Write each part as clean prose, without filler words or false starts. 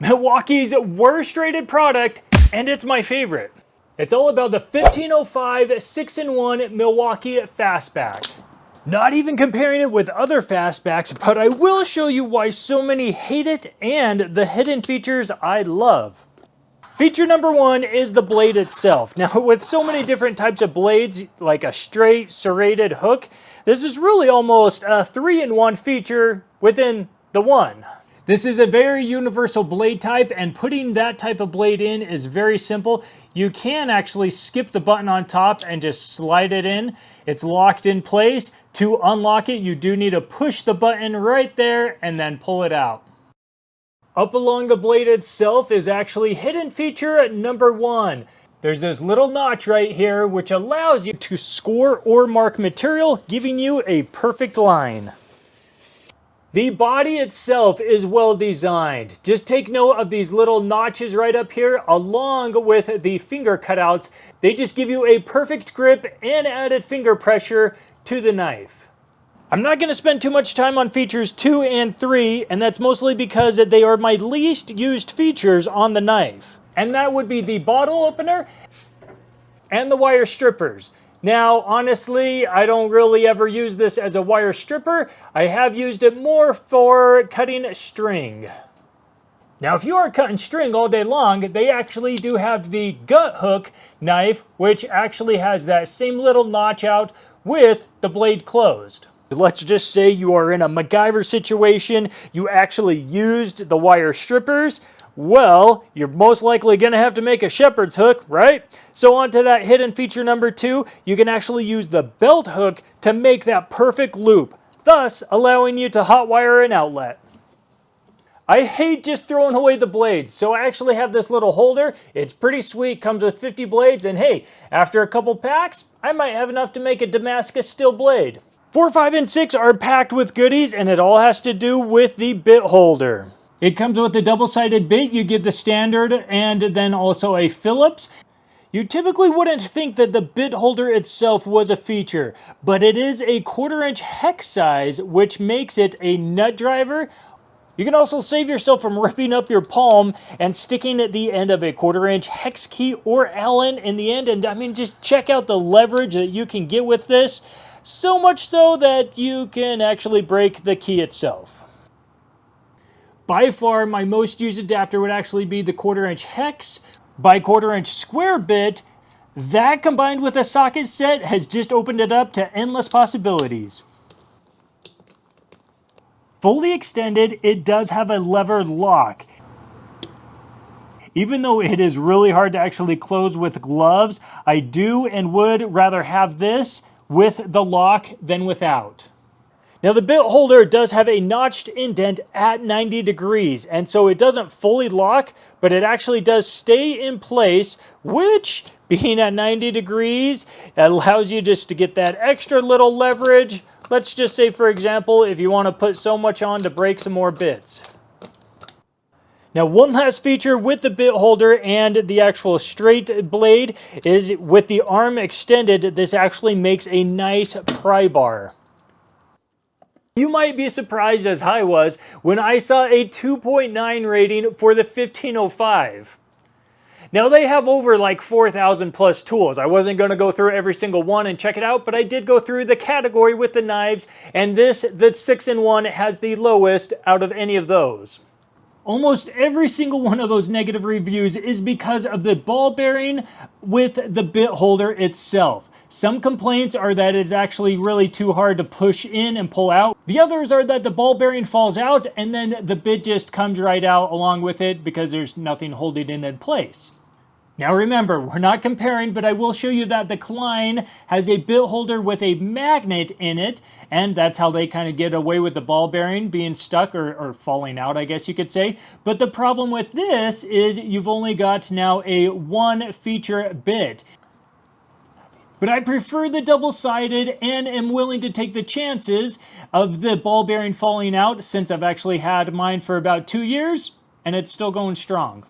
Milwaukee's worst rated product, and it's my favorite. It's all about the 1505 6-in-1 Milwaukee FastBack. Not even comparing it with other FastBacks, but I will show you why so many hate it and the hidden features I love. Feature number one is the blade itself. Now, with so many different types of blades, like a straight, serrated hook, this is really almost a 3-in-1 feature within the one. This is a very universal blade type, and putting that type of blade in is very simple. You can actually skip the button on top and just slide it in. It's locked in place. To unlock it, you do need to push the button right there and then pull it out. Up along the blade itself is actually hidden feature number one. There's this little notch right here which allows you to score or mark material, giving you a perfect line. The body itself is well designed. Just take note of these little notches right up here along with the finger cutouts. They just give you a perfect grip and added finger pressure to the knife. I'm not going to spend too much time on features 2 and 3, and that's mostly because they are my least used features on the knife. And that would be the bottle opener and the wire strippers. Now, honestly, I don't really ever use this as a wire stripper. I have used it more for cutting string. Now, if you are cutting string all day long, they actually do have the gut hook knife, which actually has that same little notch out with the blade closed. Let's just say you are in a MacGyver situation, you actually used the wire strippers. Well, you're most likely going to have to make a shepherd's hook, right? So on to that hidden feature number 2, you can actually use the belt hook to make that perfect loop, thus allowing you to hotwire an outlet. I hate just throwing away the blades, so I actually have this little holder. It's pretty sweet, comes with 50 blades, and hey, after a couple packs, I might have enough to make a Damascus steel blade. 4, 5, and 6 are packed with goodies, and it all has to do with the bit holder. It comes with a double-sided bit. You get the standard and then also a Phillips. You typically wouldn't think that the bit holder itself was a feature, but it is a 1/4-inch hex size, which makes it a nut driver. You can also save yourself from ripping up your palm and sticking at the end of a 1/4-inch hex key or Allen in the end. And I mean, just check out the leverage that you can get with this. So much so that you can actually break the key itself. By far, my most used adapter would actually be the 1/4-inch hex by 1/4-inch square bit. That combined with a socket set has just opened it up to endless possibilities. Fully extended, it does have a lever lock. Even though it is really hard to actually close with gloves, I do and would rather have this with the lock than without. Now the bit holder does have a notched indent at 90 degrees, and so it doesn't fully lock, but it actually does stay in place, which, being at 90 degrees, allows you just to get that extra little leverage. Let's just say, for example, if you want to put so much on to break some more bits. Now, one last feature with the bit holder and the actual straight blade is with the arm extended, this actually makes a nice pry bar. You might be surprised, as I was, when I saw a 2.9 rating for the 1505. Now they have over like 4,000 plus tools. I wasn't going to go through every single one and check it out, but I did go through the category with the knives, and the 6-in-1 has the lowest out of any of those. Almost every single one of those negative reviews is because of the ball bearing with the bit holder itself. Some complaints are that it's actually really too hard to push in and pull out. The others are that the ball bearing falls out and then the bit just comes right out along with it because there's nothing holding it in place. Now remember, we're not comparing, but I will show you that the Klein has a bit holder with a magnet in it, and that's how they kind of get away with the ball bearing being stuck or falling out, I guess you could say. But the problem with this is you've only got now a 1 feature bit. But I prefer the double-sided and am willing to take the chances of the ball bearing falling out since I've actually had mine for about 2 years, and it's still going strong.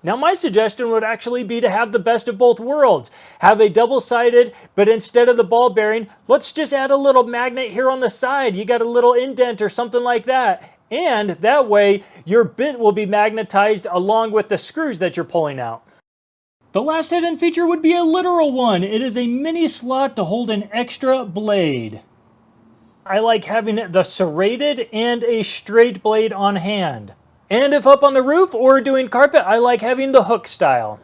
Now my suggestion would actually be to have the best of both worlds. Have a double-sided, but instead of the ball bearing, let's just add a little magnet here on the side. You got a little indent or something like that. And that way, your bit will be magnetized along with the screws that you're pulling out. The last hidden feature would be a literal one. It is a mini slot to hold an extra blade. I like having the serrated and a straight blade on hand. And if up on the roof or doing carpet, I like having the hook style.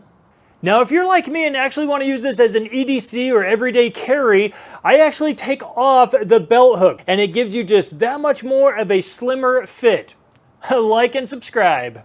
Now, if you're like me and actually want to use this as an EDC or everyday carry, I actually take off the belt hook and it gives you just that much more of a slimmer fit. Like and subscribe.